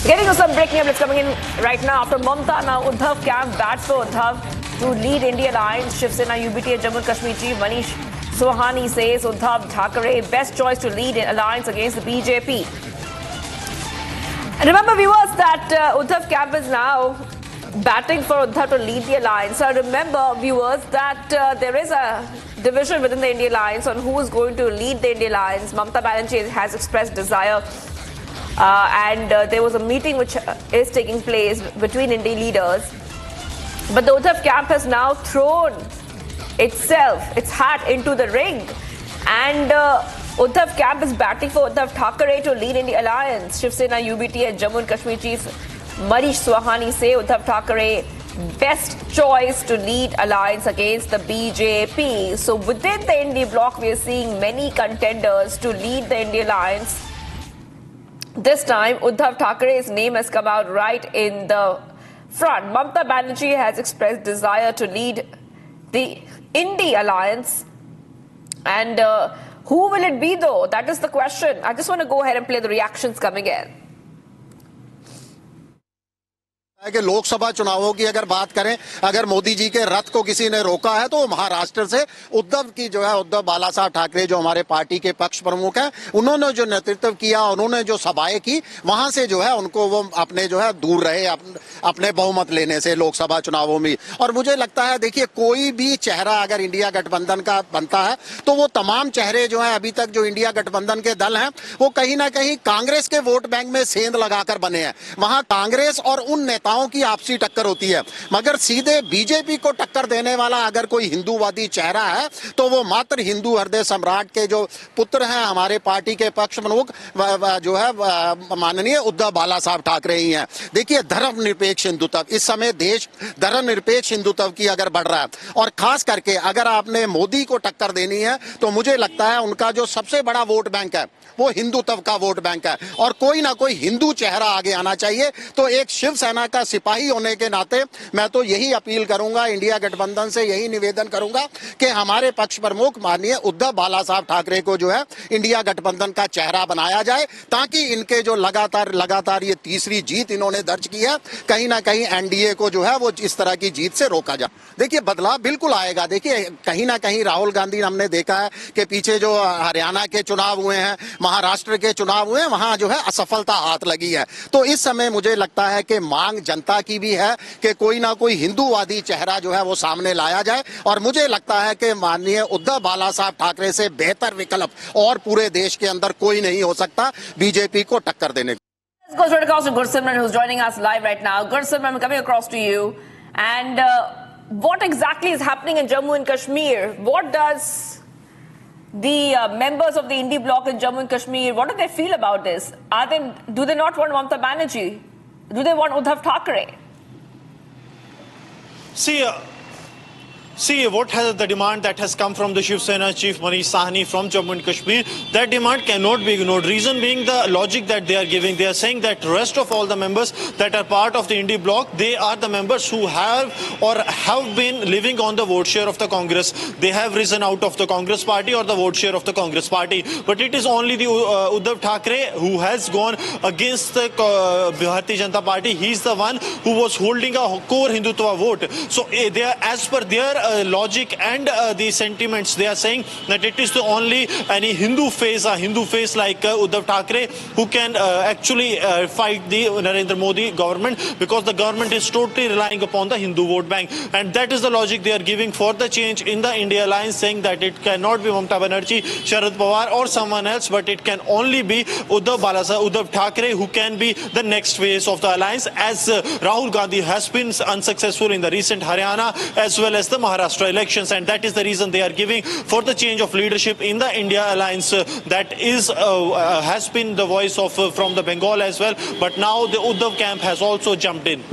Getting to some breaking updates coming in right now. After Mamta, now Uddhav camp bats for Uddhav to lead India alliance. Shiv Sena UBT and Jammu and Kashmir chief Manish Sohani says Uddhav Thackeray best choice to lead an alliance against the BJP. And remember, viewers, that Uddhav camp is now batting for Uddhav to lead the alliance. So remember, viewers, that there is a division within the India alliance on who is going to lead the India alliance. Mamata Banerjee has expressed desire. And there was a meeting which is taking place between India leaders. But the Uddhav camp has now thrown its hat into the ring. And Uddhav camp is batting for Uddhav Thackeray to lead India alliance. Shiv Sena UBT and Jammu and Kashmir chief Manish Sohani say Uddhav Thackeray best choice to lead alliance against the BJP. So within the India bloc, we are seeing many contenders to lead the India alliance. This time, Uddhav Thackeray's name has come out right in the front. Mamata Banerjee has expressed desire to lead the India alliance. And who will it be, though? That is the question. I just want to go ahead and play the reactions coming in. कि लोकसभा चुनावों की अगर बात करें, अगर मोदी जी के रथ को किसी ने रोका है तो महाराष्ट्र से उद्धव की जो है उद्धव बाला साहब ठाकरे जो हमारे पार्टी के पक्ष प्रमुख हैं, उन्होंने जो नेतृत्व किया, उन्होंने जो सभाएं की, वहां से जो है उनको वो अपने जो है दूर रहे अपने बहुमत लेने से लोकसभा चुनावों में। और मुझे लगता है, देखिए, कोई भी चेहरा अगर इंडिया गठबंधन का बनता है तो वो तमाम चेहरे जो है अभी तक जो इंडिया गठबंधन के दल हैं वो कहीं ना कहीं कांग्रेस के वोट बैंक में सेंध लगाकर बने हैं। वहां कांग्रेस और उन नेताओं की आपसी टक्कर होती है, मगर सीधे बीजेपी को टक्कर देने वाला अगर कोई हिंदूवादी चेहरा है तो वो मात्र हिंदू हृदय सम्राट के जो पुत्र हैं, हमारे पार्टी के पक्ष प्रमुख जो है माननीय उद्धव बाला साहब ठाकरे ही हैं। देखिए, धर्मनिरपेक्ष हिंदुत्व, इस समय देश धर्मनिरपेक्ष हिंदुत्व की अगर बढ़ रहा है, और खास करके अगर आपने मोदी को टक्कर देनी है तो मुझे लगता है उनका जो सबसे बड़ा वोट बैंक है वो हिंदुत्व का वोट बैंक है, और कोई ना कोई हिंदू चेहरा आगे आना चाहिए। तो एक शिवसेना का सिपाही होने के नाते मैं तो यही अपील करूंगा, इंडिया गठबंधन से यही निवेदन करूंगा कि हमारे पक्ष प्रमुख माननीय उद्धव बाला साहब ठाकरे को जो है इंडिया गठबंधन का चेहरा बनाया जाए, ताकि इनके जो लगातार ये तीसरी जीत इन्होंने दर्ज की है, कहीं ना कहीं एनडीए को जो है वो इस तरह की जीत से रोका जाए। देखिए, बदलाव बिल्कुल आएगा। देखिए, कहीं ना कहीं राहुल गांधी, हमने देखा है कि पीछे जो हरियाणा के चुनाव हुए हैं, महाराष्ट्र के चुनाव हुए, वहां जो है असफलता हाथ लगी है। तो इस समय मुझे लगता है कि मांग जनता की भी है कि कोई ना कोई हिंदूवादी चेहरा जो है वो सामने लाया जाए, और मुझे लगता है कि माननीय उद्धव बाला साहब ठाकरे से बेहतर विकल्प और पूरे देश के अंदर कोई नहीं हो सकता बीजेपी को टक्कर देने को। Let's go straight across to Gursimran, who's joining us live right now. Gursimran, I'm coming across to you. And what exactly is happening in Jammu and Kashmir? What does the members of the India bloc in Jammu and Kashmir, what do they feel about this? Do they not want Mamata Banerjee? Do they want Uddhav Thackeray? See, what has the demand that has come from the Shiv Sena chief Manish Sohani from Jammu and Kashmir, that demand cannot be ignored. Reason being the logic that they are giving. They are saying that rest of all the members that are part of the India bloc, they are the members who have been living on the vote share of the Congress. They have risen out of the Congress party or the vote share of the Congress party. But it is only the Uddhav Thackeray who has gone against the Bharatiya Janata Party. He is the one who was holding a core Hindutva vote. So they are, as per their logic and the sentiments, they are saying that it is the only any Hindu face like Uddhav Thackeray who can actually fight the Narendra Modi government, because the government is totally relying upon the Hindu vote bank. And that is the logic they are giving for the change in the India alliance, saying that it cannot be Mamata Banerjee, Sharad Pawar or someone else, but it can only be Uddhav Thackeray who can be the next phase of the alliance, as Rahul Gandhi has been unsuccessful in the recent Haryana as well as the Maharashtra elections. And that is the reason they are giving for the change of leadership in the India alliance. That is has been the voice of from the Bengal as well, but now the Uddhav camp has also jumped in.